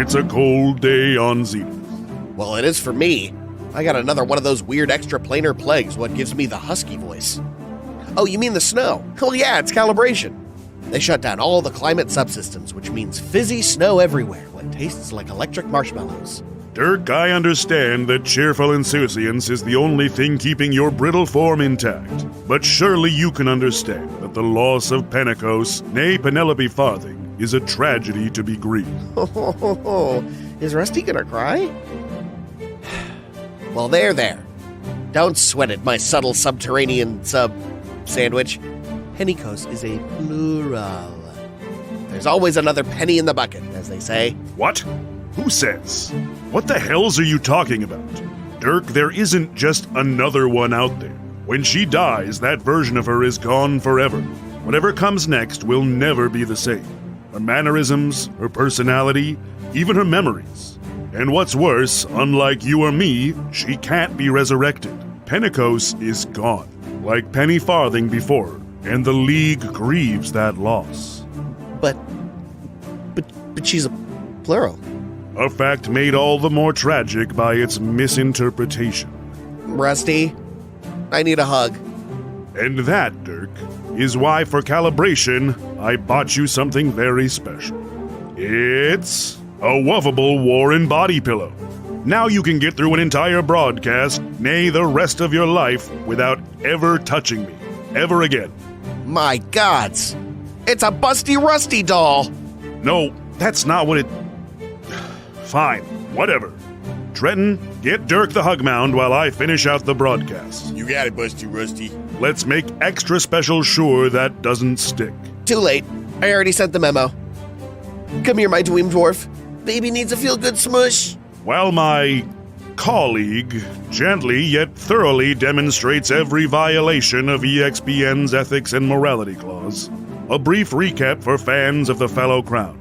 It's a cold day on Zenith. Well, it is for me. I got another one of those weird extraplanar plagues, what gives me the husky voice. Oh, you mean the snow? Oh yeah, it's calibration. They shut down all the climate subsystems, which means fizzy snow everywhere, what tastes like electric marshmallows. Dirk, I understand that cheerful insouciance is the only thing keeping your brittle form intact. But surely you can understand that the loss of Pentecost, nay Penelope Farthing, is a tragedy to be grieved. Is Rusty gonna cry? Well, there. Don't sweat it, my subtle subterranean sandwich. Pentecost is a plural. There's always another penny in the bucket, as they say. What? Who says? What the hells are you talking about? Dirk, there isn't just another one out there. When she dies, that version of her is gone forever. Whatever comes next will never be the same. Her mannerisms, her personality, even her memories. And what's worse, unlike you or me, she can't be resurrected. Pentecost is gone, like Penny Farthing before her, and the League grieves that loss. But she's a plural. A fact made all the more tragic by its misinterpretation. Rusty, I need a hug. And that, Dirk, is why for calibration, I bought you something very special. It's a Wuffable Warren body pillow. Now you can get through an entire broadcast, nay, the rest of your life, without ever touching me. Ever again. My gods! It's a busty Rusty doll! No, that's not what it... Fine, whatever. Trenton, get Dirk the hug mound while I finish out the broadcast. You got it, Busty Rusty. Let's make extra special sure that doesn't stick. Too late. I already sent the memo. Come here, my dweem dwarf. Baby needs a feel-good smush. While my colleague gently yet thoroughly demonstrates every violation of EXPN's ethics and morality clause, a brief recap for fans of the Fallow Crown.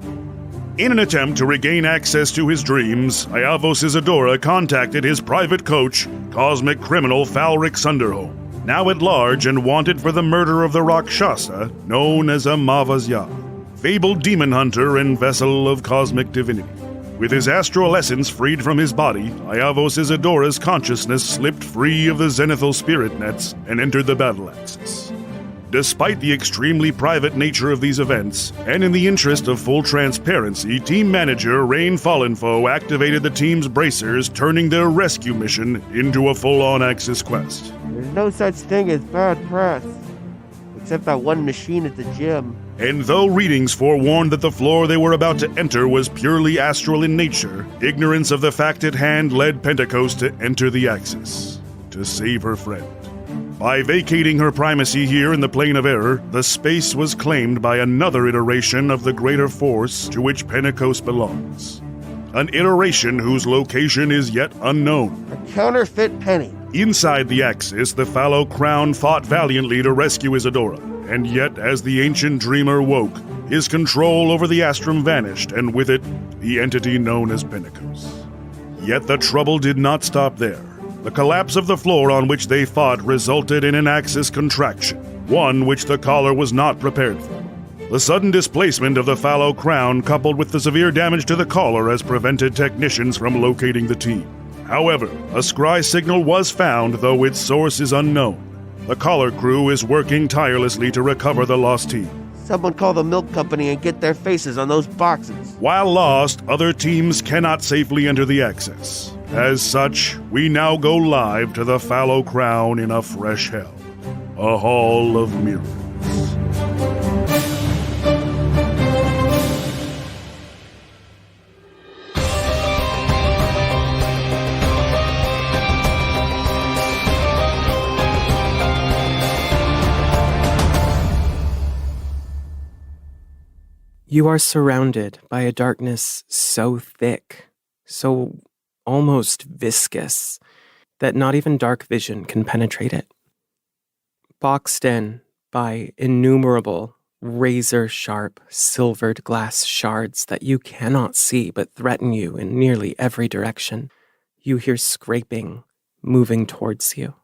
In an attempt to regain access to his dreams, Iavos Isadora contacted his private coach, cosmic criminal Falric Sunderholm, now at large and wanted for the murder of the Rakshasa, known as Amava's Yah, fabled demon hunter and vessel of cosmic divinity. With his astral essence freed from his body, Iavos Isadora's consciousness slipped free of the zenithal spirit nets and entered the battle axis. Despite the extremely private nature of these events, and in the interest of full transparency, team manager Rain Fallenfoe activated the team's bracers, turning their rescue mission into a full-on Axis quest. There's no such thing as bad press. Except that one machine at the gym. And though readings forewarned that the floor they were about to enter was purely astral in nature, ignorance of the fact at hand led Pentecost to enter the Axis, to save her friend. By vacating her primacy here in the plane of error, the space was claimed by another iteration of the greater force to which Pentecost belongs. An iteration whose location is yet unknown. A counterfeit penny. Inside the Axis, the Fallow Crown fought valiantly to rescue Isadora, and yet as the ancient dreamer woke, his control over the Astrum vanished, and with it, the entity known as Pentecost. Yet the trouble did not stop there. The collapse of the floor on which they fought resulted in an Axis contraction, one which the caller was not prepared for. The sudden displacement of the Fallow Crown coupled with the severe damage to the caller has prevented technicians from locating the team. However, a scry signal was found, though its source is unknown. The caller crew is working tirelessly to recover the lost team. Someone call the milk company and get their faces on those boxes. While lost, other teams cannot safely enter the Axis. As such, we now go live to the Fallow Crown in a fresh hell. A hall of mirrors. You are surrounded by a darkness so thick, so almost viscous, that not even dark vision can penetrate it. Boxed in by innumerable razor-sharp, silvered glass shards that you cannot see but threaten you in nearly every direction, you hear scraping moving towards you.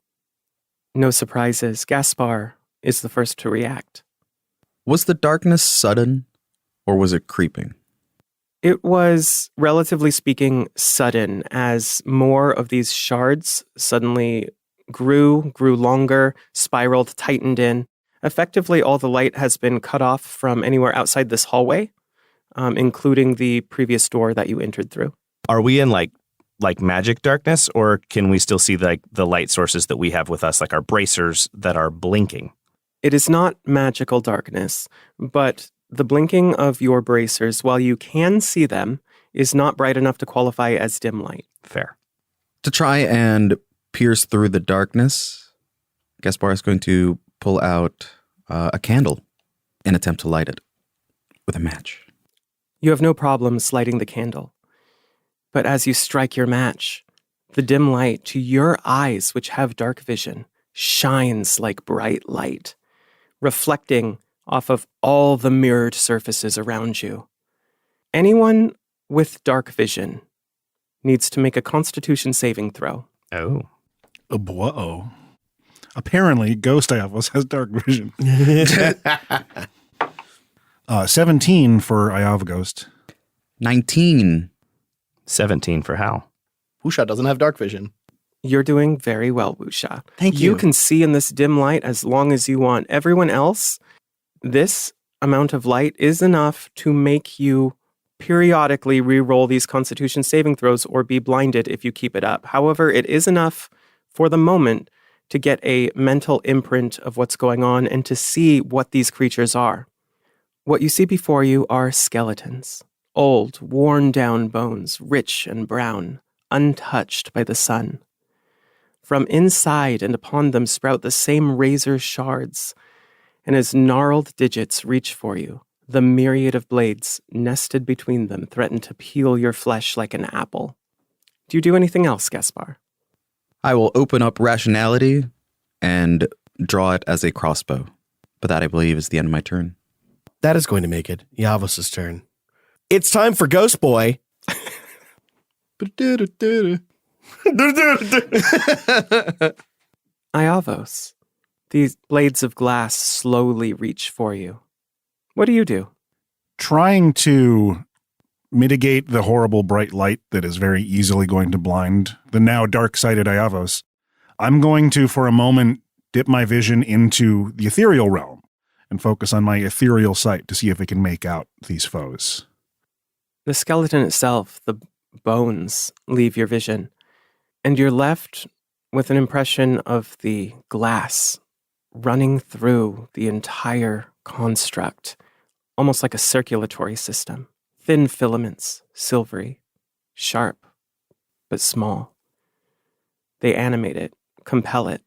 No surprises, Gaspar is the first to react. Was the darkness sudden, or was it creeping? It was, relatively speaking, sudden as more of these shards suddenly grew longer, spiraled, tightened in. Effectively, all the light has been cut off from anywhere outside this hallway, including the previous door that you entered through. Are we in like magic darkness, or can we still see the light sources that we have with us, like our bracers that are blinking? It is not magical darkness, but the blinking of your bracers, while you can see them, is not bright enough to qualify as dim light. Fair. To try and pierce through the darkness, Gaspar is going to pull out a candle and attempt to light it with a match. You have no problems lighting the candle. But as you strike your match, the dim light to your eyes, which have dark vision, shines like bright light, reflecting off of all the mirrored surfaces around you. Anyone with dark vision needs to make a Constitution saving throw. Oh. Whoa. Apparently, Ghost Iavos has dark vision. 17 for Iavghost. 19. 17 for Hal. Wusha doesn't have dark vision. You're doing very well, Wusha. Thank You you. can see in this dim light as long as you want. Everyone else, this amount of light is enough to make you periodically re-roll these Constitution saving throws or be blinded if you keep it up. However, it is enough for the moment to get a mental imprint of what's going on and to see what these creatures are. What you see before you are skeletons. Old, worn-down bones, rich and brown, untouched by the sun. From inside and upon them sprout the same razor shards, and as gnarled digits reach for you, the myriad of blades nested between them threaten to peel your flesh like an apple. Do you do anything else, Gaspar? I will open up rationality and draw it as a crossbow. But that, I believe, is the end of my turn. That is going to make it Iavos' turn. It's time for Ghost Boy. Iavos, these blades of glass slowly reach for you. What do you do? Trying to mitigate the horrible bright light that is very easily going to blind the now dark-sighted Iavos, I'm going to, for a moment, dip my vision into the ethereal realm and focus on my ethereal sight to see if I can make out these foes. The skeleton itself, the bones, leave your vision, and you're left with an impression of the glass running through the entire construct, almost like a circulatory system. Thin filaments, silvery, sharp, but small. They animate it, compel it.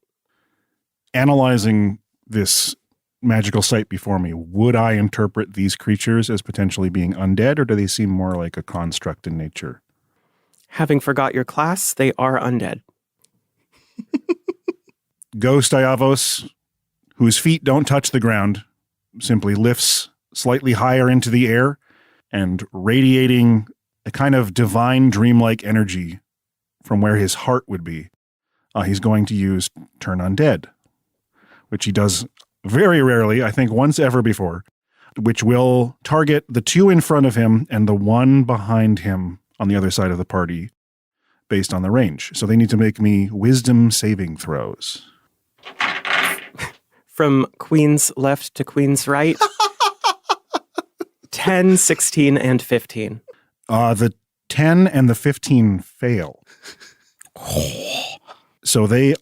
Analyzing this magical sight before me, would I interpret these creatures as potentially being undead, or do they seem more like a construct in nature? Having forgot your class, they are undead. Ghost Iavos, whose feet don't touch the ground, simply lifts slightly higher into the air and radiating a kind of divine dreamlike energy from where his heart would be. He's going to use Turn Undead, which he does very rarely, I think once ever before, which will target the two in front of him and the one behind him on the other side of the party based on the range. So they need to make me wisdom saving throws. From queen's left to queen's right. 10, 16, and 15. The 10 and the 15 fail. So they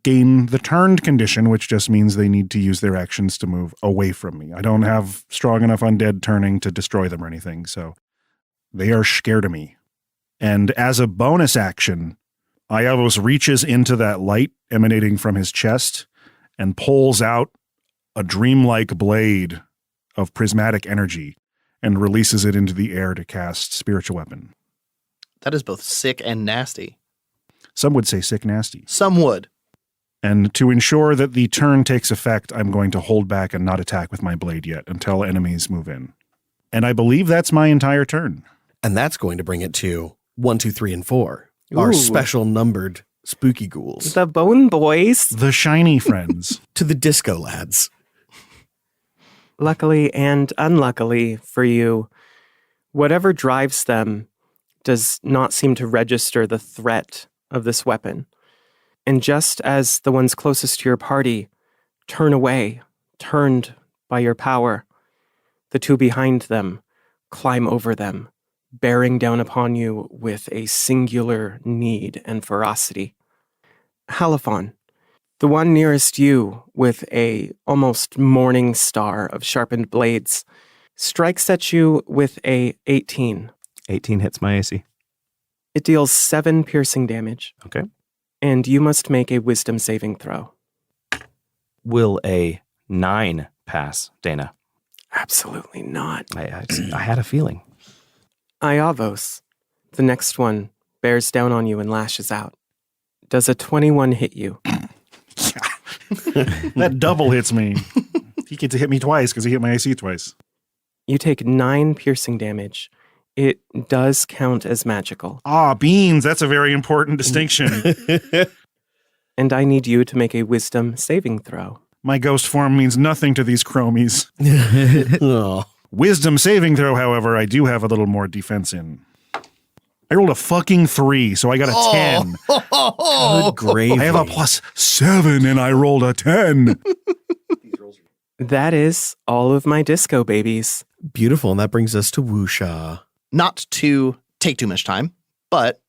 gain the turned condition, which just means they need to use their actions to move away from me. I don't have strong enough undead turning to destroy them or anything, so they are scared of me. And as a bonus action, Iavos reaches into that light emanating from his chest and pulls out a dreamlike blade of prismatic energy and releases it into the air to cast Spiritual Weapon. That is both sick and nasty. Some would say sick nasty. Some would. And to ensure that the turn takes effect, I'm going to hold back and not attack with my blade yet until enemies move in. And I believe that's my entire turn. And that's going to bring it to 1, 2, 3, and 4. Our Ooh. special numbered spooky ghouls. The Bone Boys. The shiny friends. To the disco lads. Luckily and unluckily for you, Whatever drives them does not seem to register the threat of this weapon. And just as the ones closest to your party turn away, turned by your power, the two behind them climb over them, bearing down upon you with a singular need and ferocity. Halophon, the one nearest you with a almost morning star of sharpened blades, strikes at you with a 18. 18 hits my AC. It deals 7 piercing damage. Okay. And you must make a wisdom saving throw. Will a 9 pass, Dana? Absolutely not. I had a feeling. Iavos, the next one, bears down on you and lashes out. Does a 21 hit you? That double hits me. He gets to hit me twice because he hit my AC twice. You take 9 piercing damage. It does count as magical. Ah, beans. That's a very important distinction. And I need you to make a wisdom saving throw. My ghost form means nothing to these chromies. Oh. Wisdom saving throw, however, I do have a little more defense in. I rolled a fucking 3, so I got a 10. Good gravy. I have a +7 and I rolled a 10. That is all of my disco babies. Beautiful, and that brings us to Wusha. Not to take too much time, but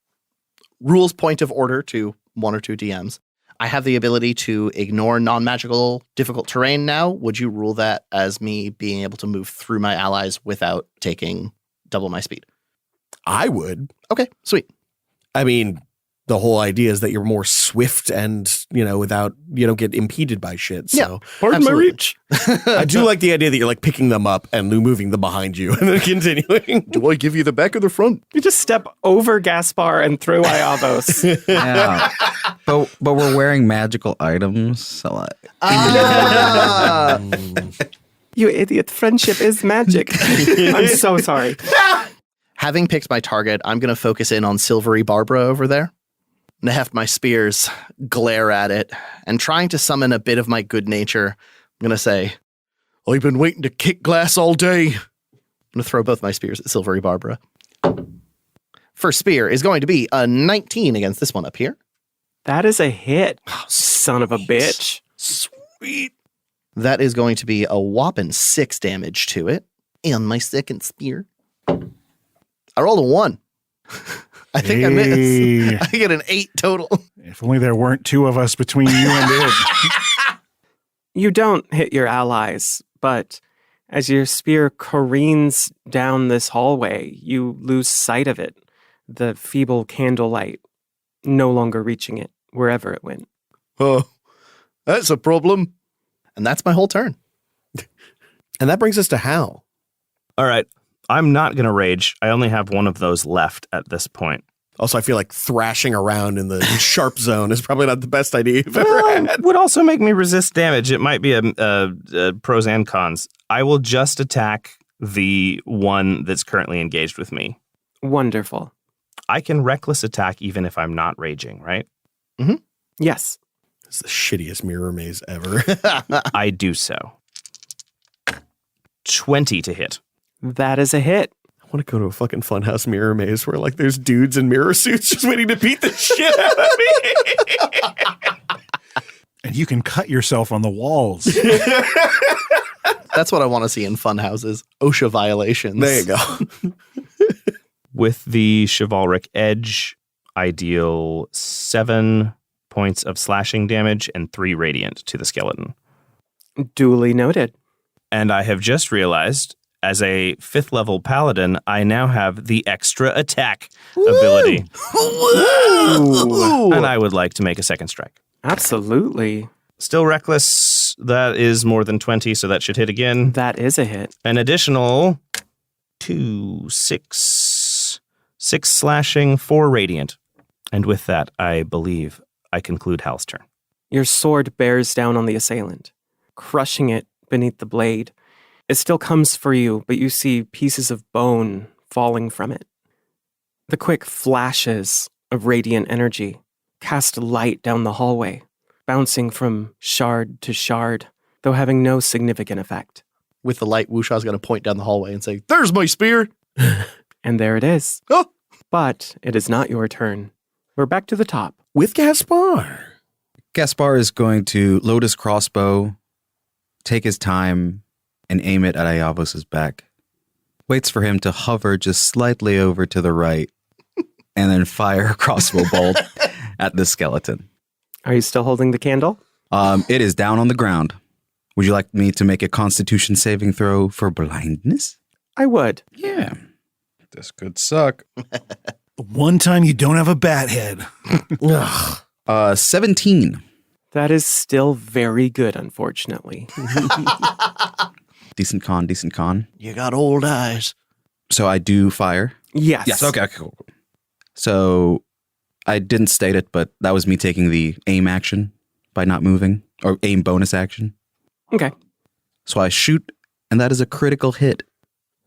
rules point of order to 1 or 2 DMs. I have the ability to ignore non-magical difficult terrain now. Would you rule that as me being able to move through my allies without taking double my speed? I would. Okay, sweet. I mean, the whole idea is that you're more swift and, without, you don't get impeded by shit. So Pardon my reach. I do like the idea that you're like picking them up and moving them behind you and then continuing. Do I give you the back or the front? You just step over Gaspar and through Iavos. Yeah. but we're wearing magical items. So You idiot. Friendship is magic. I'm so sorry. Having picked my target, I'm going to focus in on Silvery Barbara over there. And heft my spears, glare at it, and trying to summon a bit of my good nature, I'm going to say, I've been waiting to kick glass all day. I'm going to throw both my spears at Silvery Barbara. First spear is going to be a 19 against this one up here. That is a hit, son of a bitch. Sweet. That is going to be a whopping 6 damage to it. And my second spear. I rolled a 1. I think I miss. I get an 8 total. If only there weren't 2 of us between you and it. You don't hit your allies, but as your spear careens down this hallway, you lose sight of it. The feeble candlelight no longer reaching it wherever it went. Oh, that's a problem. And that's my whole turn. And that brings us to Hal. All right. I'm not going to rage. I only have one of those left at this point. Also, I feel like thrashing around in the sharp zone is probably not the best idea you've ever had. Would also make me resist damage. It might be a pros and cons. I will just attack the one that's currently engaged with me. Wonderful. I can reckless attack even if I'm not raging, right? Mm-hmm. Yes. It's the shittiest mirror maze ever. I do so. 20 to hit. That is a hit. I want to go to a fucking funhouse mirror maze where like there's dudes in mirror suits just waiting to beat the shit out of me. And you can cut yourself on the walls. That's what I want to see in fun houses. OSHA violations. There you go. With the chivalric edge, I deal 7 points of slashing damage and 3 radiant to the skeleton. Duly noted. And I have just realized, as a 5th level paladin, I now have the extra attack ability. Ooh. And I would like to make a second strike. Absolutely. Still reckless. That is more than 20, so that should hit again. That is a hit. An additional 2, 6 slashing, 4 radiant. And with that, I believe I conclude Hal's turn. Your sword bears down on the assailant, crushing it beneath the blade. It still comes for you, but you see pieces of bone falling from it. The quick flashes of radiant energy cast light down the hallway, bouncing from shard to shard, though having no significant effect. With the light, Wusha's going to point down the hallway and say, "There's my spear!" And there it is. Oh, But it is not your turn. We're back to the top. with Gaspar. Gaspar is going to load his crossbow, take his time, and aim it at Iavos' back. Waits for him to hover just slightly over to the right, and then fire a crossbow bolt at the skeleton. Are you still holding the candle? It is down on the ground. Would you like me to make a Constitution saving throw for blindness? I would. Yeah. This could suck. One time you don't have a bat head. 17. That is still very good, unfortunately. Decent con. You got old eyes. So I do fire. Yes. Yes, okay, cool. So I didn't state it, but that was me taking the aim action by not moving, or aim bonus action. Okay. So I shoot, and that is a critical hit.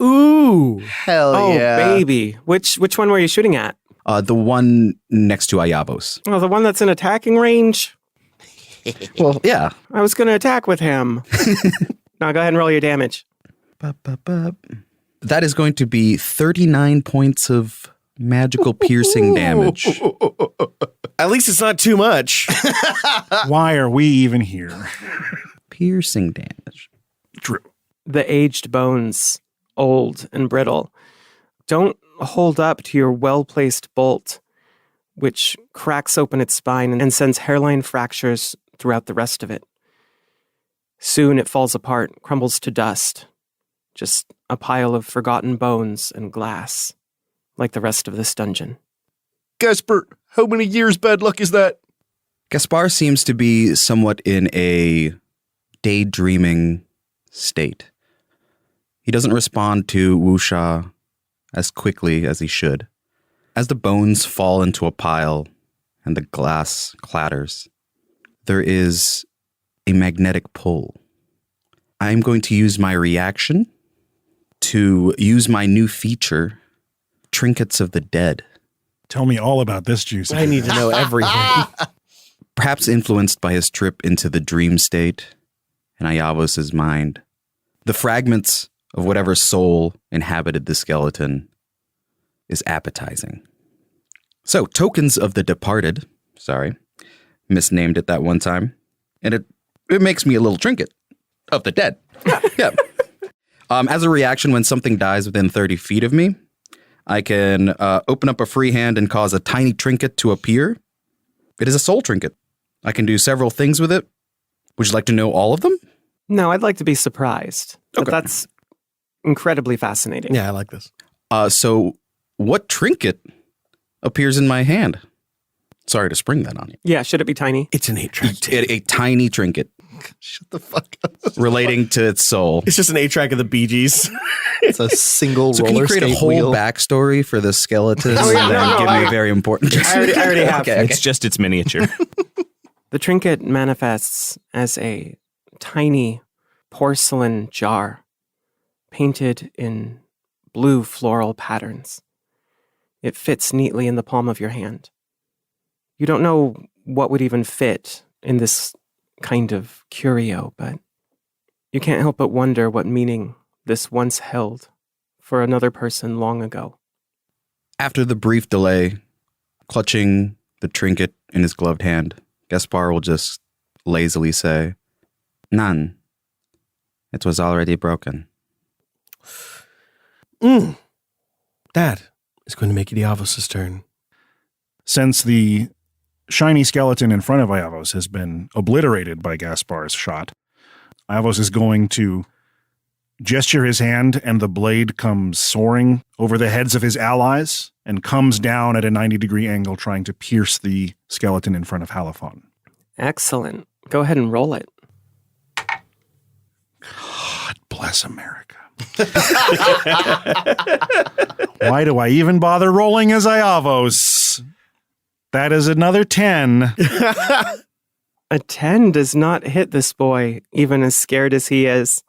Ooh. Hell Oh, yeah. baby. Which one were you shooting at? The one next to Iavos. Oh, the one that's in attacking range? Well, yeah. I was going to attack with him. Now go ahead and roll your damage. That is going to be 39 points of magical piercing damage. At least it's not too much. Why are we even here? Piercing damage. True. The aged bones, old and brittle, don't hold up to your well-placed bolt, which cracks open its spine and sends hairline fractures throughout the rest of it. Soon it falls apart, crumbles to dust, just a pile of forgotten bones and glass, like the rest of this dungeon. Gaspar, how many years bad luck is that? Gaspar seems to be somewhat in a daydreaming state. He doesn't respond to Wuxia as quickly as he should. As the bones fall into a pile and the glass clatters, there is a magnetic pull. I'm going to use my reaction to use my new feature, Trinkets of the Dead. Tell me all about this juice. I need to know everything. Perhaps influenced by his trip into the dream state and Iavos' mind, the fragments of whatever soul inhabited the skeleton is appetizing. So, tokens of the departed, misnamed it that one time, and it makes me a little trinket of the dead. Yeah. As a reaction, when something dies within 30 feet of me, I can open up a free hand and cause a tiny trinket to appear. It is a soul trinket. I can do several things with it. Would you like to know all of them? No, I'd like to be surprised. But Okay. that's incredibly fascinating. Yeah, I like this. So, what trinket appears in my hand? Sorry to spring that on you. Yeah, should it be tiny? It's an 8-track. A tiny trinket Shut the fuck up. relating to its soul. It's just an 8-track of the Bee Gees. It's a single So can roller you create a skate whole wheel. backstory for the skeleton Oh, yeah, and then no, give me I- a very important... I already have. Okay. It's just its miniature. The trinket manifests as a tiny porcelain jar painted in blue floral patterns. It fits neatly in the palm of your hand. You don't know what would even fit in this kind of curio, but you can't help but wonder what meaning this once held for another person long ago. After the brief delay, clutching the trinket in his gloved hand, Gaspar will just lazily say, "None. It was already broken." That is going to make it Iavos' turn. Since the shiny skeleton in front of Iavos has been obliterated by Gaspar's shot, Iavos is going to gesture his hand, and the blade comes soaring over the heads of his allies and comes down at a 90-degree angle, trying to pierce the skeleton in front of Halophon. Excellent. Go ahead and roll it. God bless America. Why do I even bother rolling as Iavos? That is another 10. A 10 does not hit this boy, even as scared as he is.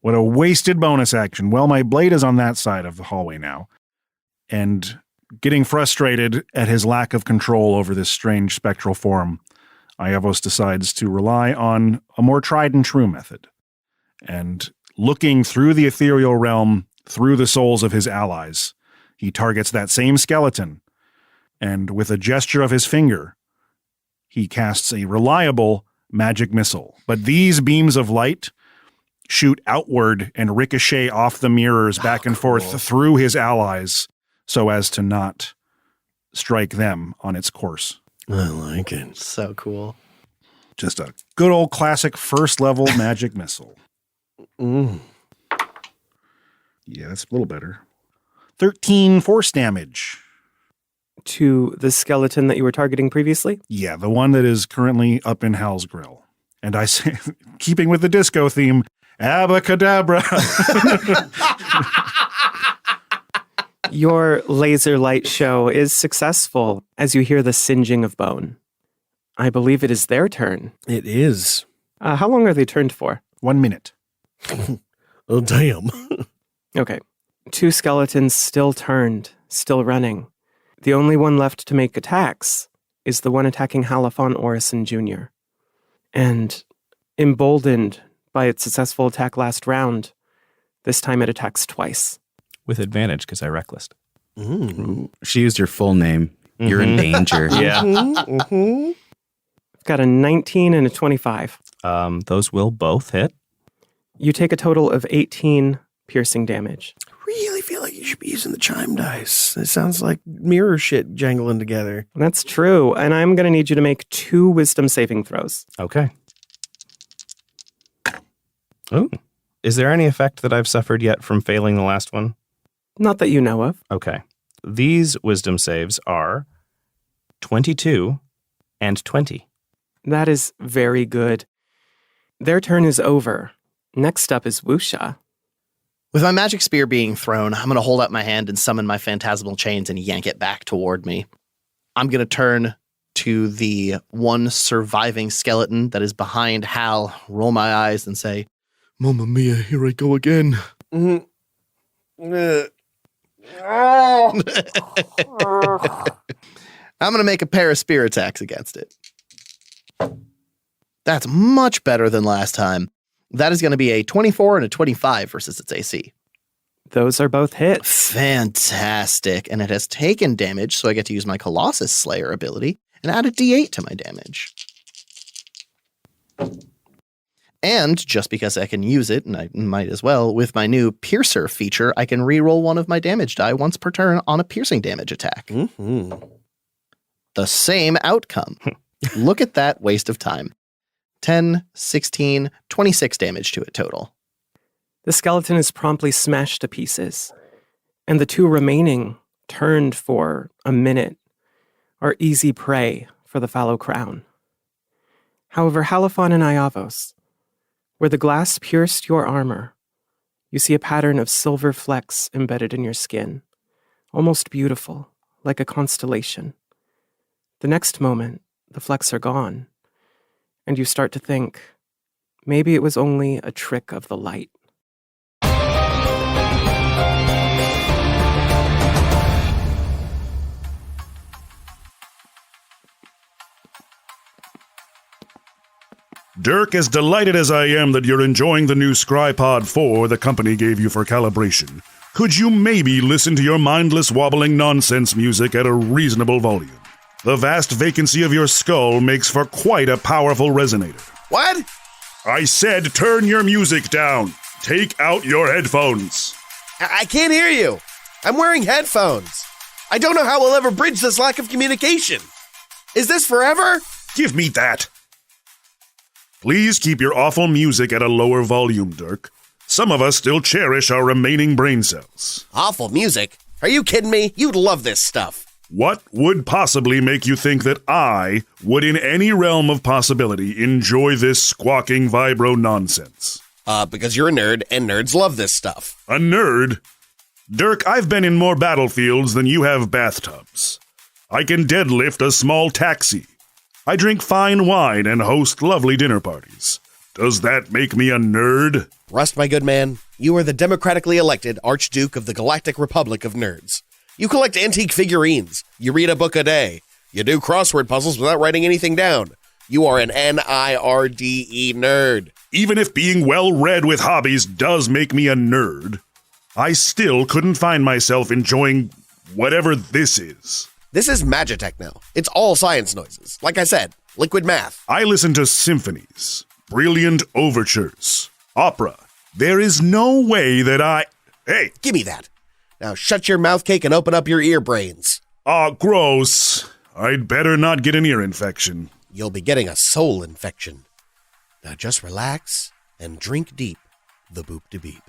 What a wasted bonus action. Well, my blade is on that side of the hallway now. And getting frustrated at his lack of control over this strange spectral form, Iavos decides to rely on a more tried and true method. And looking through the ethereal realm, through the souls of his allies, He targets that same skeleton, and with a gesture of his finger, he casts a reliable magic missile. But these beams of light shoot outward and ricochet off the mirrors back and forth through his allies so as to not strike them on its course. I like it. So cool. Just a good old classic first level magic missile. Mm. Yeah, that's a little better. 13 force damage. To the skeleton that you were targeting previously? Yeah, the one that is currently up in Hal's grill. And I say, keeping with the disco theme, abacadabra. Your laser light show is successful as you hear the singeing of bone. I believe it is their turn. It is. How long are they turned for? 1 minute. Oh, damn. Okay. 2 skeletons still turned, still running. The only one left to make attacks is the one attacking Halifon Orison Jr. And emboldened by its successful attack last round, this time it attacks twice. With advantage, because I recklessed. She used your full name. You're in danger. Yeah. I've got a 19 and a 25. Those will both hit. You take a total of 18 piercing damage. Really feel like you should be using the chime dice. It sounds like mirror shit jangling together. That's true, and I'm going to need you to make 2 wisdom saving throws. Okay. Oh. Is there any effect that I've suffered yet from failing the last one? Not that you know of. Okay. These wisdom saves are 22 and 20. That is very good. Their turn is over. Next up is Wuxia. With my magic spear being thrown, I'm going to hold out my hand and summon my phantasmal chains and yank it back toward me. I'm going to turn to the one surviving skeleton that is behind Hal, roll my eyes and say, Mamma mia, here I go again. Mm-hmm. I'm going to make a pair of spear attacks against it. That's much better than last time. That is going to be a 24 and a 25 versus its AC. Those are both hits. Fantastic. And it has taken damage, so I get to use my Colossus Slayer ability and add a d8 to my damage. And just because I can use it, and I might as well, with my new Piercer feature, I can reroll one of my damage die once per turn on a piercing damage attack. Mm-hmm. The same outcome. Look at that waste of time. 10, 16, 26 damage to it total. The skeleton is promptly smashed to pieces, and the 2 remaining, turned for a minute, are easy prey for the Fallow Crown. However, Halifon and Iavos, where the glass pierced your armor, you see a pattern of silver flecks embedded in your skin, almost beautiful, like a constellation. The next moment, the flecks are gone, and you start to think, maybe it was only a trick of the light. Dirk, as delighted as I am that you're enjoying the new Scrypod 4 the company gave you for calibration, could you maybe listen to your mindless wobbling nonsense music at a reasonable volume? The vast vacancy of your skull makes for quite a powerful resonator. What? I said turn your music down. Take out your headphones. I can't hear you. I'm wearing headphones. I don't know how we'll ever bridge this lack of communication. Is this forever? Give me that. Please keep your awful music at a lower volume, Dirk. Some of us still cherish our remaining brain cells. Awful music? Are you kidding me? You'd love this stuff. What would possibly make you think that I would in any realm of possibility enjoy this squawking vibro nonsense? Because you're a nerd and nerds love this stuff. A nerd? Dirk, I've been in more battlefields than you have bathtubs. I can deadlift a small taxi. I drink fine wine and host lovely dinner parties. Does that make me a nerd? Rust, my good man, you are the democratically elected Archduke of the Galactic Republic of Nerds. You collect antique figurines. You read a book a day. You do crossword puzzles without writing anything down. You are an N-I-R-D-E nerd. Even if being well-read with hobbies does make me a nerd, I still couldn't find myself enjoying whatever this is. This is Magitechno. It's all science noises. Like I said, liquid math. I listen to symphonies, brilliant overtures, opera. There is no way that Hey! Give me that. Now shut your mouth cake and open up your ear brains. Gross. I'd better not get an ear infection. You'll be getting a soul infection. Now just relax and drink deep the boop-de-beep.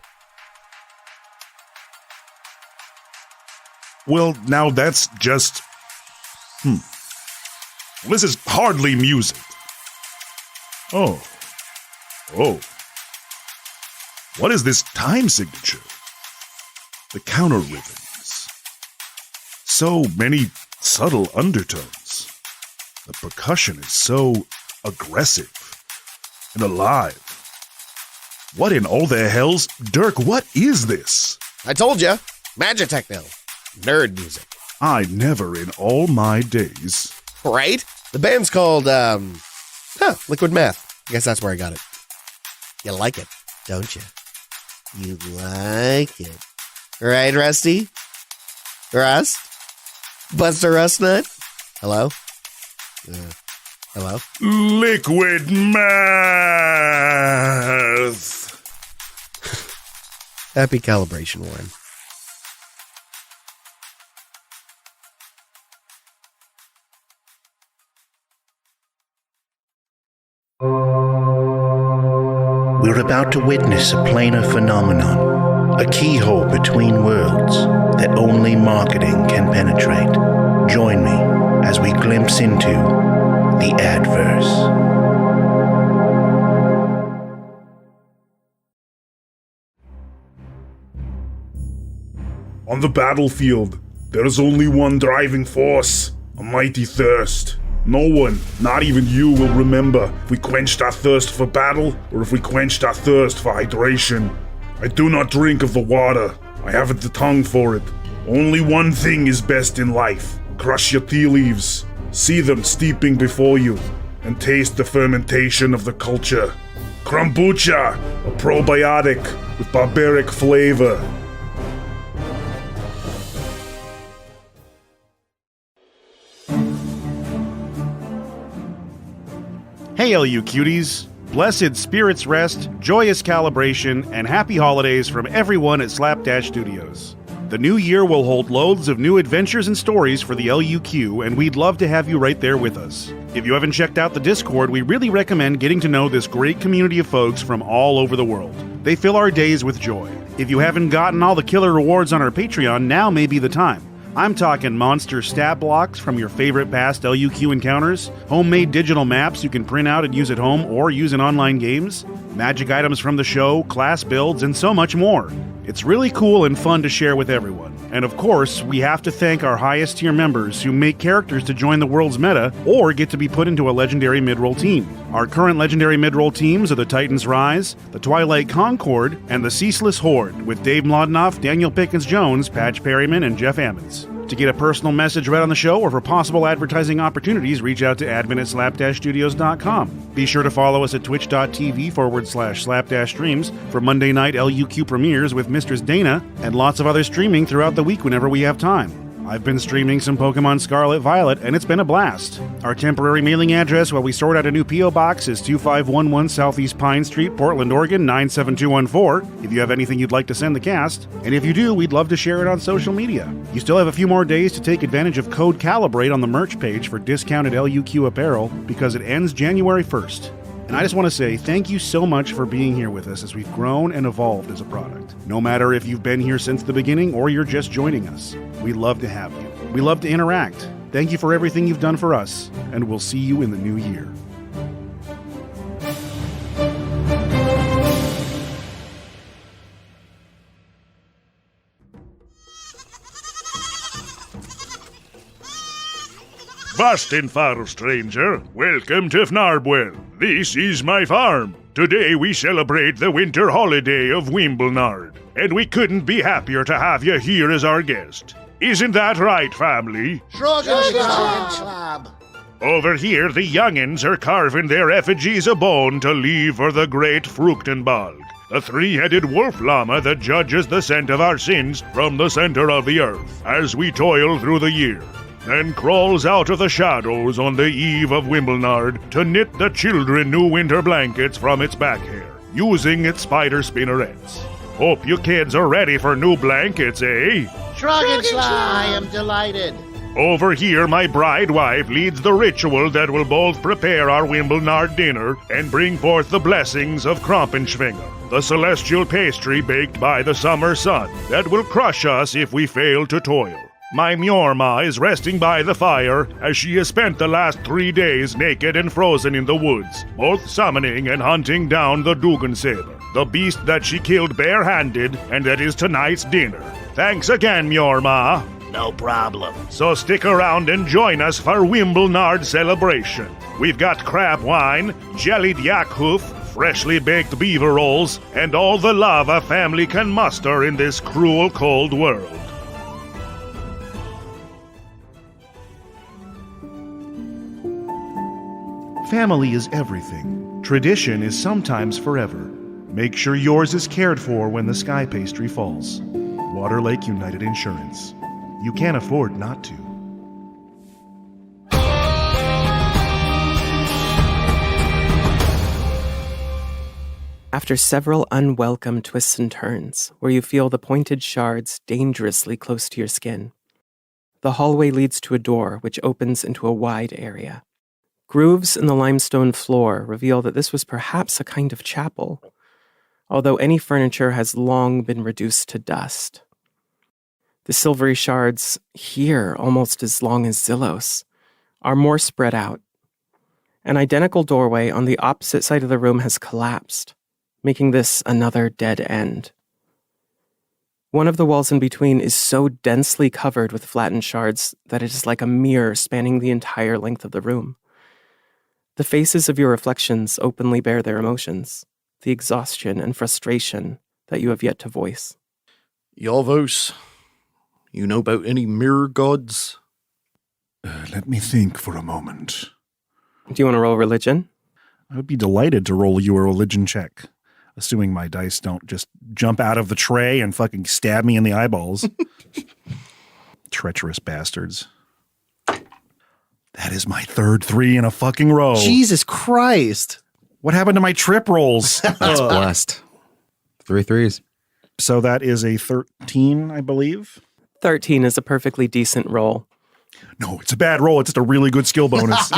Well, now that's just... This is hardly music. Oh. What is this time signature? The counter rhythms. So many subtle undertones. The percussion is so aggressive and alive. What in all the hell's... Dirk, what is this? I told ya, Magitechno. Nerd music. I never in all my days... Right? The band's called, Liquid Math. I guess that's where I got it. You like it, don't you? You like it. Right, Rusty? Rust? Buster Rustnut? Hello? Hello? Liquid math! Happy calibration, Warren. We're about to witness a planar phenomenon, a keyhole between worlds that only marketing can penetrate. Join me as we glimpse into the Adverse. On the battlefield, there is only one driving force, a mighty thirst. No one, not even you, will remember if we quenched our thirst for battle or if we quenched our thirst for hydration. I do not drink of the water. I haven't the tongue for it. Only one thing is best in life. Crush your tea leaves, see them steeping before you, and taste the fermentation of the culture. Kombucha, a probiotic with barbaric flavor. Hey, LU cuties. Blessed spirits rest, joyous calibration, and happy holidays from everyone at Slapdash Studios. The new year will hold loads of new adventures and stories for the LUQ, and we'd love to have you right there with us. If you haven't checked out the Discord, we really recommend getting to know this great community of folks from all over the world. They fill our days with joy. If you haven't gotten all the killer rewards on our Patreon, now may be the time. I'm talking monster stat blocks from your favorite past LUQ encounters, homemade digital maps you can print out and use at home or use in online games, magic items from the show, class builds, and so much more. It's really cool and fun to share with everyone. And of course, we have to thank our highest tier members who make characters to join the world's meta or get to be put into a legendary mid-roll team. Our current legendary mid-roll teams are the Titans Rise, the Twilight Concord, and the Ceaseless Horde with Dave Mlodinoff, Daniel Pickens-Jones, Patch Perryman, and Jeff Ammons. To get a personal message read on the show or for possible advertising opportunities, reach out to admin@slap-studios.com. Be sure to follow us at twitch.tv/slap-streams for Monday night LUQ premieres with Mistress Dana and lots of other streaming throughout the week whenever we have time. I've been streaming some Pokemon Scarlet Violet, and it's been a blast. Our temporary mailing address while we sort out a new P.O. Box is 2511 Southeast Pine Street, Portland, Oregon, 97214, if you have anything you'd like to send the cast. And if you do, we'd love to share it on social media. You still have a few more days to take advantage of Code Calibrate on the merch page for discounted LUQ apparel, because it ends January 1st. And I just want to say thank you so much for being here with us as we've grown and evolved as a product. No matter if you've been here since the beginning or you're just joining us, we love to have you. We love to interact. Thank you for everything you've done for us, and we'll see you in the new year. Bastin far, stranger. Welcome to Fnarbwell. This is my farm. Today we celebrate the winter holiday of Wimblenard, and we couldn't be happier to have you here as our guest. Isn't that right, family? Over here, the youngins are carving their effigies a bone to leave for the great Fruchtenbalg. the three-headed wolf llama that judges the scent of our sins from the center of the earth as we toil through the year, then crawls out of the shadows on the eve of Wimblenard to knit the children new winter blankets from its back hair, using its spider spinnerets. Hope you kids are ready for new blankets, eh? Shrug and Sly, I am delighted. Over here, my bride wife leads the ritual that will both prepare our Wimblenard dinner and bring forth the blessings of Krampenschwinger, the celestial pastry baked by the summer sun that will crush us if we fail to toil. My Mjorma is resting by the fire as she has spent the last 3 days naked and frozen in the woods, both summoning and hunting down the Dugansaber, the beast that she killed barehanded and that is tonight's dinner. Thanks again, Mjorma. No problem. So stick around and join us for Wimblenard celebration. We've got crab wine, jellied yak hoof, freshly baked beaver rolls, and all the love a family can muster in this cruel cold world. Family is everything. Tradition is sometimes forever. Make sure yours is cared for when the sky pastry falls. Water Lake United Insurance. You can't afford not to. After several unwelcome twists and turns, where you feel the pointed shards dangerously close to your skin, the hallway leads to a door which opens into a wide area. Grooves in the limestone floor reveal that this was perhaps a kind of chapel, although any furniture has long been reduced to dust. The silvery shards, here almost as long as Zillos, are more spread out. An identical doorway on the opposite side of the room has collapsed, making this another dead end. One of the walls in between is so densely covered with flattened shards that it is like a mirror spanning the entire length of the room. The faces of your reflections openly bear their emotions, the exhaustion and frustration that you have yet to voice. Yavos, you know about any mirror gods? Let me think for a moment. Do you want to roll religion? I would be delighted to roll you a religion check, assuming my dice don't just jump out of the tray and fucking stab me in the eyeballs. Treacherous bastards. That is my third 3 in a fucking row. Jesus Christ. What happened to my trip rolls? That's blessed. 3 threes. So that is a 13, I believe. 13 is a perfectly decent roll. No, it's a bad roll. It's just a really good skill bonus.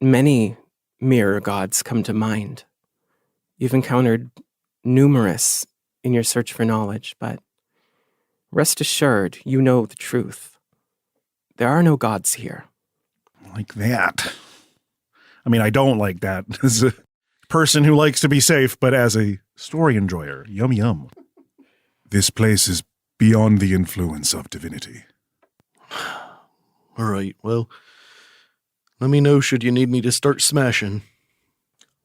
Many mirror gods come to mind. You've encountered numerous in your search for knowledge, but rest assured, you know the truth. There are no gods here. Like that. I mean, I don't like that as a person who likes to be safe, but as a story enjoyer, yum yum. This place is beyond the influence of divinity. All right, well, let me know should you need me to start smashing.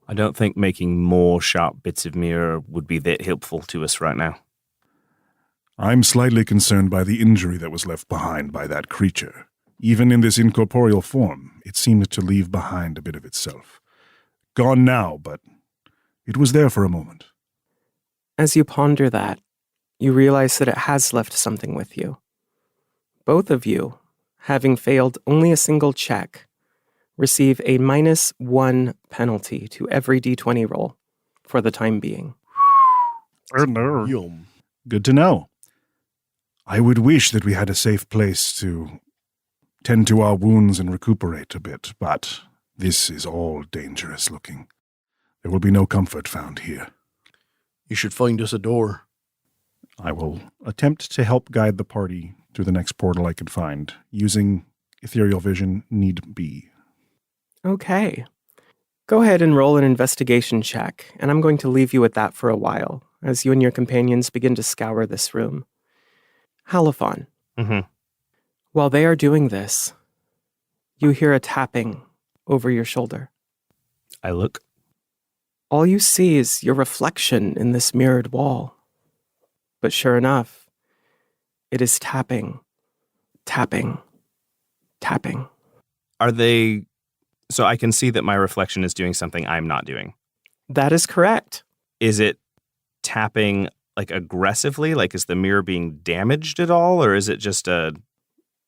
I don't think making more sharp bits of mirror would be that helpful to us right now. I'm slightly concerned by the injury that was left behind by that creature. Even in this incorporeal form, it seemed to leave behind a bit of itself. Gone now, but it was there for a moment. As you ponder that, you realize that it has left something with you. Both of you, having failed only a single check, receive a -1 penalty to every d20 roll for the time being. Yum. Good to know. I would wish that we had a safe place to tend to our wounds and recuperate a bit, but this is all dangerous looking. There will be no comfort found here. You should find us a door. I will attempt to help guide the party through the next portal I can find, using ethereal vision need be. Okay. Go ahead and roll an investigation check, and I'm going to leave you at that for a while, as you and your companions begin to scour this room. Halophon. Mm-hmm. While they are doing this, you hear a tapping over your shoulder. I look. All you see is your reflection in this mirrored wall. But sure enough, it is tapping, tapping, tapping. Are they... So I can see that my reflection is doing something I'm not doing. That is correct. Is it tapping like aggressively? Like, is the mirror being damaged at all, or is it just a...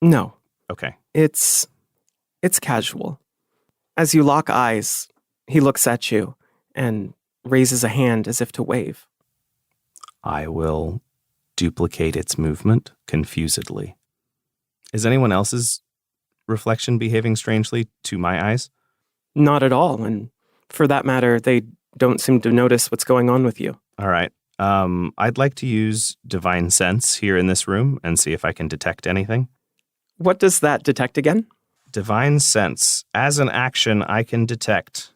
No, Okay. it's casual. As you lock eyes, he looks at you and raises a hand as if to wave. I will duplicate its movement confusedly. Is anyone else's reflection behaving strangely to my eyes? Not at all, and for that matter, they don't seem to notice what's going on with you. All right. I'd like to use Divine Sense here in this room and see if I can detect anything. What does that detect again? Divine Sense. As an action, I can detect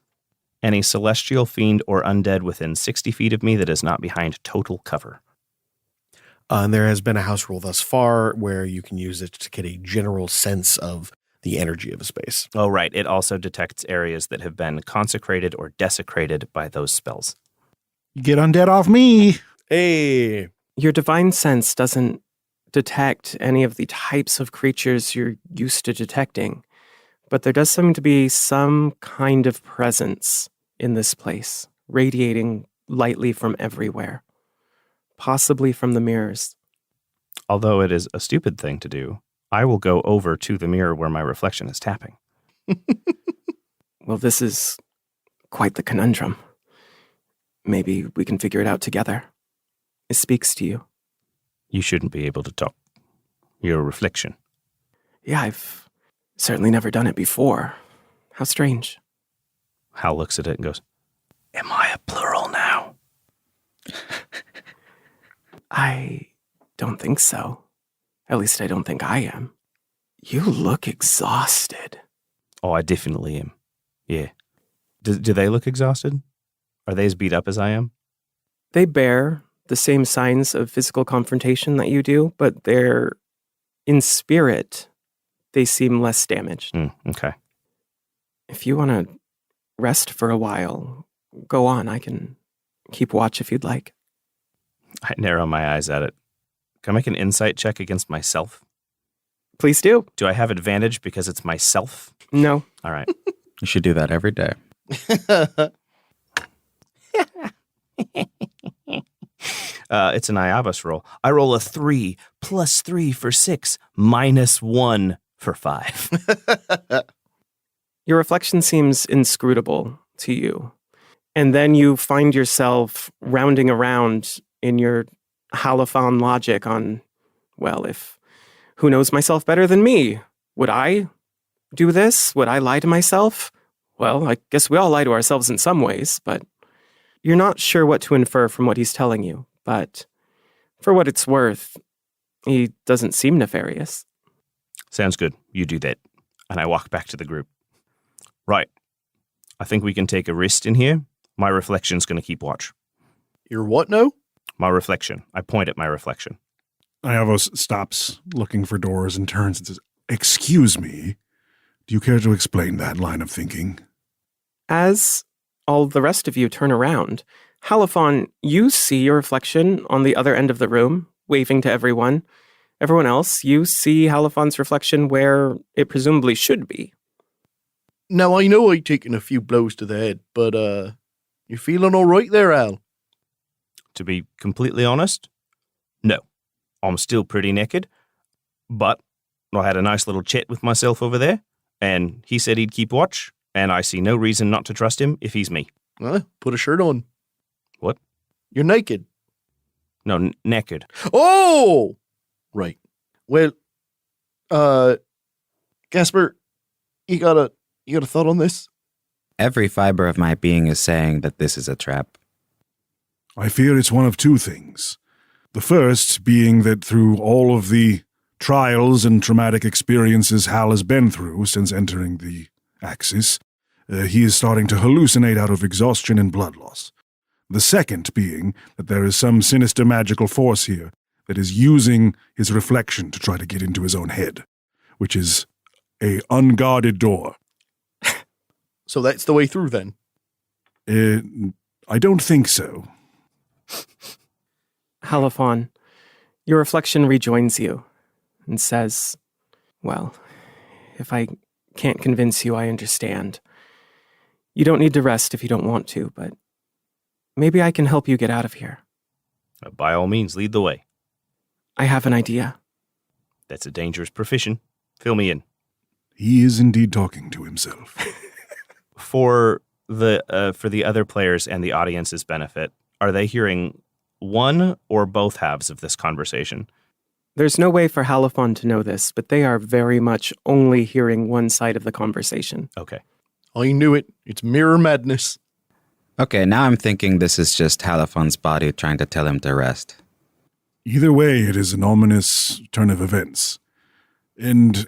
any celestial fiend or undead within 60 feet of me that is not behind total cover. And there has been a house rule thus far where you can use it to get a general sense of the energy of a space. Oh, right. It also detects areas that have been consecrated or desecrated by those spells. Get undead off me. Hey. Your divine sense doesn't detect any of the types of creatures you're used to detecting, but there does seem to be some kind of presence in this place, radiating lightly from everywhere, possibly from the mirrors. Although it is a stupid thing to do, I will go over to the mirror where my reflection is tapping. Well, this is quite the conundrum. Maybe we can figure it out together. It speaks to you. You shouldn't be able to talk. You're a reflection. Yeah, I've certainly never done it before. How strange. Hal looks at it and goes, "Am I a plural now?" I don't think so. At least I don't think I am. You look exhausted. Oh, I definitely am. Yeah. Do they look exhausted? Are they as beat up as I am? They bear the same signs of physical confrontation that you do, but they're, in spirit, they seem less damaged. Okay. If you want to rest for a while, go on. I can keep watch if you'd like. I narrow my eyes at it. Can I make an insight check against myself? Please do. Do I have advantage because it's myself? No. All right. You should do that every day. It's an Iavos roll. I roll a 3 plus 3 for 6 minus 1 for 5. Your reflection seems inscrutable to you. And then you find yourself rounding around in your halophon logic on, well, if who knows myself better than me? Would I do this? Would I lie to myself? Well, I guess we all lie to ourselves in some ways, but you're not sure what to infer from what he's telling you. But for what it's worth, he doesn't seem nefarious. Sounds good. You do that. And I walk back to the group. Right. I think we can take a rest in here. My reflection's going to keep watch. Your what now? My reflection. I point at my reflection. Iavos stops looking for doors and turns and says, "Excuse me, do you care to explain that line of thinking?" As all the rest of you turn around, Halophon, you see your reflection on the other end of the room, waving to everyone. Everyone else, you see Halophon's reflection where it presumably should be. Now, I know I've taken a few blows to the head, but, you feeling all right there, Al? To be completely honest, no. I'm still pretty naked, but I had a nice little chat with myself over there, and he said he'd keep watch, and I see no reason not to trust him if he's me. Put a shirt on. What? You're naked. No, naked. Oh! Right. Well, Gasper, you got a thought on this? Every fiber of my being is saying that this is a trap. I fear it's one of two things. The first being that through all of the trials and traumatic experiences Hal has been through since entering the Axis, he is starting to hallucinate out of exhaustion and blood loss. The second being that there is some sinister magical force here that is using his reflection to try to get into his own head, which is a unguarded door. So that's the way through, then? I don't think so. Halophon, your reflection rejoins you and says, well, if I can't convince you, I understand. You don't need to rest if you don't want to, but Maybe I can help you get out of here. By all means, lead the way. I have an idea. That's a dangerous profession. Fill me in. He is indeed talking to himself. For the other players and the audience's benefit, are they hearing one or both halves of this conversation? There's no way for Halifon to know this, but they are very much only hearing one side of the conversation. Okay. I knew it. It's mirror madness. Okay, now I'm thinking this is just Halifon's body trying to tell him to rest. Either way, it is an ominous turn of events. And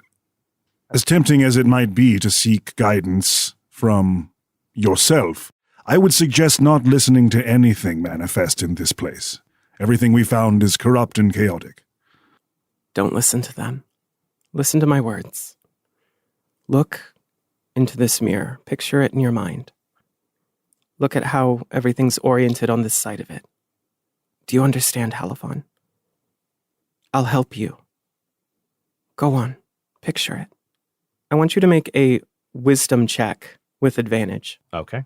as tempting as it might be to seek guidance from yourself, I would suggest not listening to anything manifest in this place. Everything we found is corrupt and chaotic. Don't listen to them. Listen to my words. Look into this mirror. Picture it in your mind. Look at how everything's oriented on this side of it. Do you understand, Halifon? I'll help you. Go on. Picture it. I want you to make a wisdom check with advantage. Okay.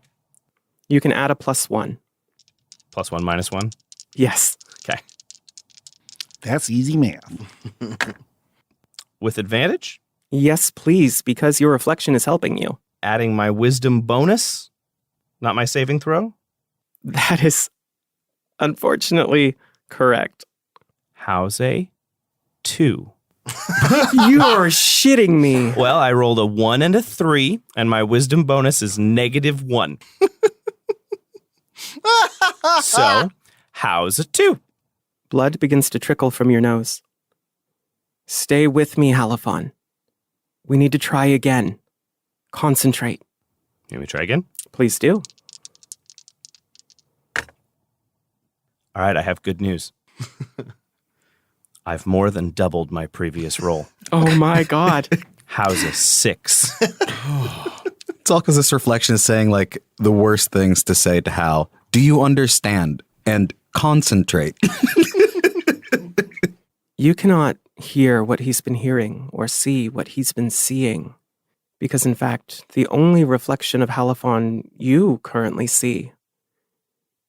You can add a +1. +1, -1? Yes. Okay. That's easy math. With advantage? Yes, please, because your reflection is helping you. Adding my wisdom bonus? Not my saving throw? That is unfortunately correct. How's a 2? You're shitting me. Well, I rolled a 1 and a 3, and my wisdom bonus is -1. So, how's a 2? Blood begins to trickle from your nose. Stay with me, Halifon. We need to try again. Concentrate. Can we try again? Please do. All right, I have good news. I've more than doubled my previous roll. Oh my God. How's a 6? It's all because this reflection is saying, like, the worst things to say to Hal. Do you understand? And concentrate. You cannot hear what he's been hearing or see what he's been seeing. Because in fact, the only reflection of Halifon you currently see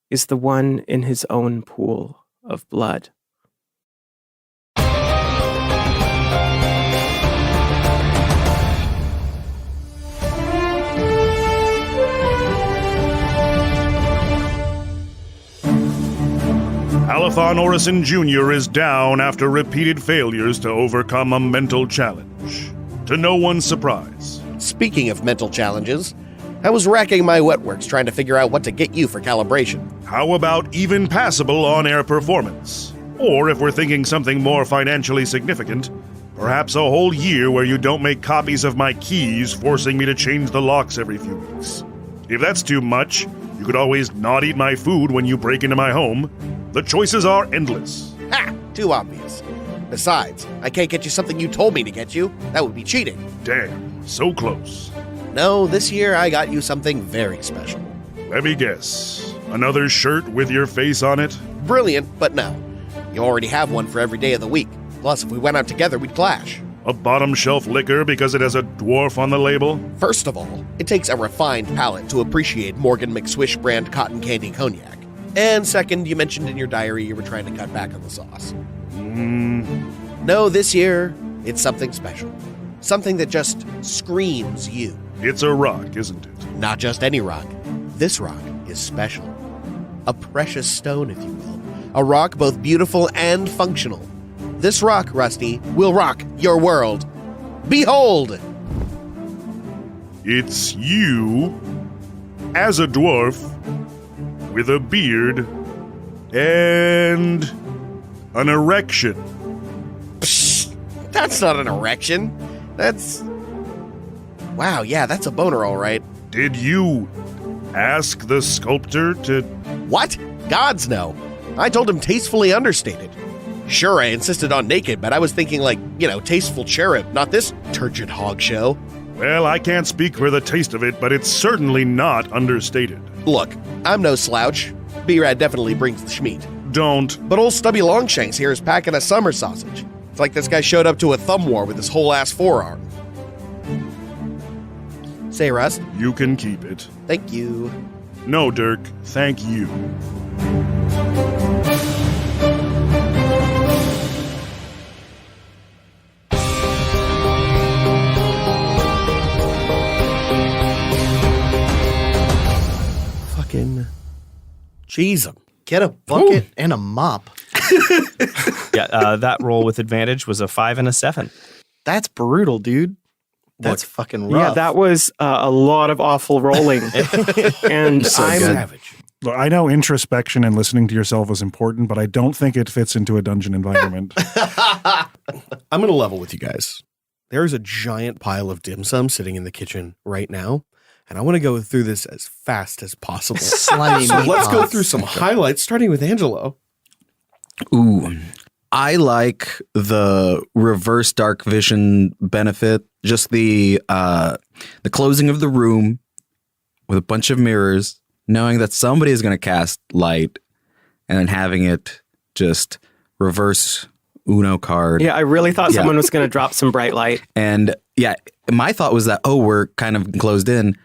is the one in his own pool of blood. Halifon Orison Jr. is down after repeated failures to overcome a mental challenge. To no one's surprise. Speaking of mental challenges, I was racking my wetworks trying to figure out what to get you for calibration. How about even passable on-air performance? Or if we're thinking something more financially significant, perhaps a whole year where you don't make copies of my keys, forcing me to change the locks every few weeks. If that's too much, you could always not eat my food when you break into my home. The choices are endless. Ha! Too obvious. Besides, I can't get you something you told me to get you. That would be cheating. Damn, so close. No, this year I got you something very special. Let me guess. Another shirt with your face on it? Brilliant, but no. You already have one for every day of the week. Plus, if we went out together, we'd clash. A bottom shelf liquor because it has a dwarf on the label? First of all, it takes a refined palate to appreciate Morgan McSwish brand cotton candy cognac. And second, you mentioned in your diary you were trying to cut back on the sauce. No, this year, it's something special. Something that just screams you. It's a rock, isn't it? Not just any rock. This rock is special. A precious stone, if you will. A rock both beautiful and functional. This rock, Rusty, will rock your world. Behold! It's you, as a dwarf, with a beard, and an erection. Psh, that's not an erection. That's... Wow, yeah, that's a boner, all right. Did you ask the sculptor to... What? Gods, no. I told him tastefully understated. Sure, I insisted on naked, but I was thinking like, tasteful cherub, not this turgid hog show. Well, I can't speak for the taste of it, but it's certainly not understated. Look, I'm no slouch. B-Rad definitely brings the schmeat. Don't. But old Stubby Longshanks here is packing a summer sausage. It's like this guy showed up to a thumb war with his whole ass forearm. Say, Rust. You can keep it. Thank you. No, Dirk, thank you. Fucking jeez 'em. Get a bucket and a mop. That roll with advantage was a 5 and a 7. That's brutal, dude. That's fucking rough. Yeah, that was a lot of awful rolling. And I'm Savage. Look, I know introspection and listening to yourself is important, but I don't think it fits into a dungeon environment. I'm going to level with you guys. There's a giant pile of dim sum sitting in the kitchen right now, and I want to go through this as fast as possible. Slimy So meat let's go pots. through some highlights, starting with Angelo. Ooh. I like the reverse dark vision benefit. Just the closing of the room with a bunch of mirrors, knowing that somebody is going to cast light, and then having it just reverse Uno card. Yeah, I really thought Yeah. someone was going to drop some bright light. And yeah, my thought was that, we're kind of closed in.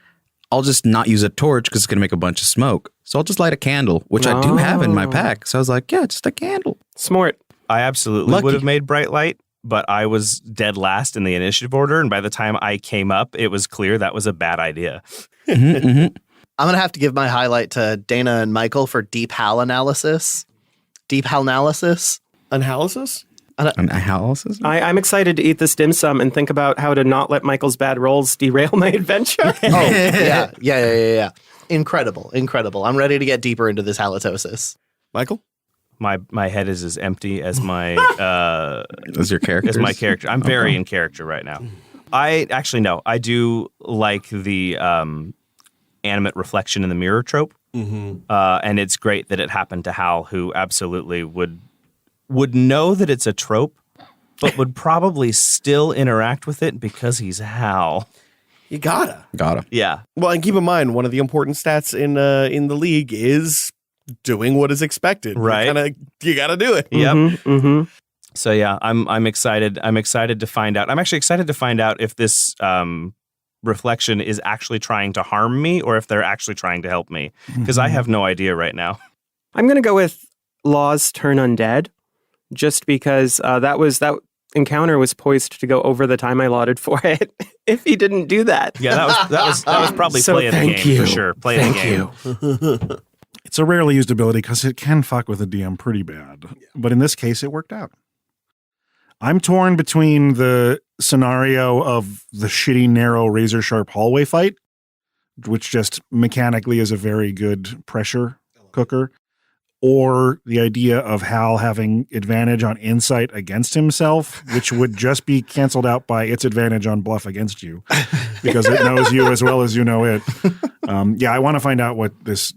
I'll just not use a torch because it's going to make a bunch of smoke. So I'll just light a candle, which I do have in my pack. So I was like, yeah, just a candle. Smart. I absolutely Lucky. would have made bright light, but I was dead last in the initiative order, and by the time I came up, it was clear that was a bad idea. Mm-hmm, mm-hmm. I'm going to have to give my highlight to Dana and Michael for deep HAL analysis. Deep HAL analysis. Analysis? Analysis? I'm excited to eat this dim sum and think about how to not let Michael's bad rolls derail my adventure. Yeah. Incredible. I'm ready to get deeper into this halitosis. Michael? My head is as empty as my As your character? as my character. I'm very in character right now. I do like the animate reflection in the mirror trope, and it's great that it happened to Hal, who absolutely would know that it's a trope, but would probably still interact with it because he's Hal. You gotta. Yeah. Well, and keep in mind, one of the important stats in the league is doing what is expected. Right. You gotta do it. Yep. Mm-hmm. So yeah, I'm excited. I'm excited to find out. I'm actually excited to find out if this reflection is actually trying to harm me or if they're actually trying to help me, because I have no idea right now. I'm going to go with Law's turn undead, just because that encounter was poised to go over the time I allotted for it. If he didn't do that, Yeah, that was probably So play of the thank game you. for sure. Play of the game. It's a rarely used ability because it can fuck with a DM pretty bad. But in this case, it worked out. I'm torn between the scenario of the shitty, narrow, razor-sharp hallway fight, which just mechanically is a very good pressure cooker, or the idea of Hal having advantage on insight against himself, which would just be canceled out by its advantage on bluff against you, because it knows you as well as you know it. I want to find out what this...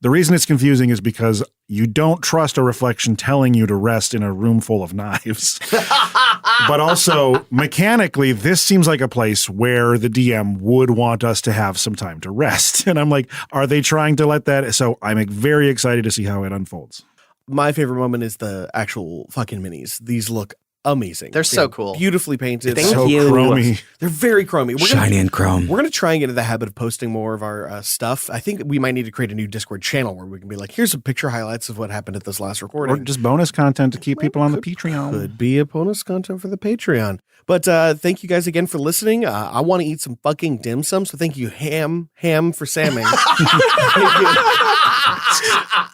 The reason it's confusing is because you don't trust a reflection telling you to rest in a room full of knives. But also, mechanically, this seems like a place where the DM would want us to have some time to rest. And I'm like, are they trying to let that? So I'm very excited to see how it unfolds. My favorite moment is the actual fucking minis. These look amazing. They're so cool. Beautifully painted. Thank So you. chromy. They're very chromy. Shiny and chrome. We're going to try and get into the habit of posting more of our stuff. I think we might need to create a new Discord channel where we can be like, here's some picture highlights of what happened at this last recording. Or just bonus content to keep people on the Patreon. Could be a bonus content for the Patreon. But thank you guys again for listening. I want to eat some fucking dim sum, so thank you, Ham, for samming.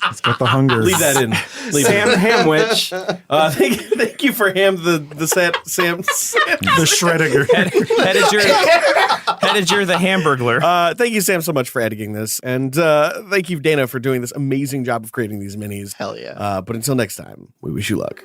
It's got the hunger. Leave that in. Sam Hamwich. Thank you for Ham, the Sam. The Shreddiger. Headiger the Hamburglar. Thank you, Sam, so much for editing this. And thank you, Dana, for doing this amazing job of creating these minis. Hell yeah. But until next time, we wish you luck.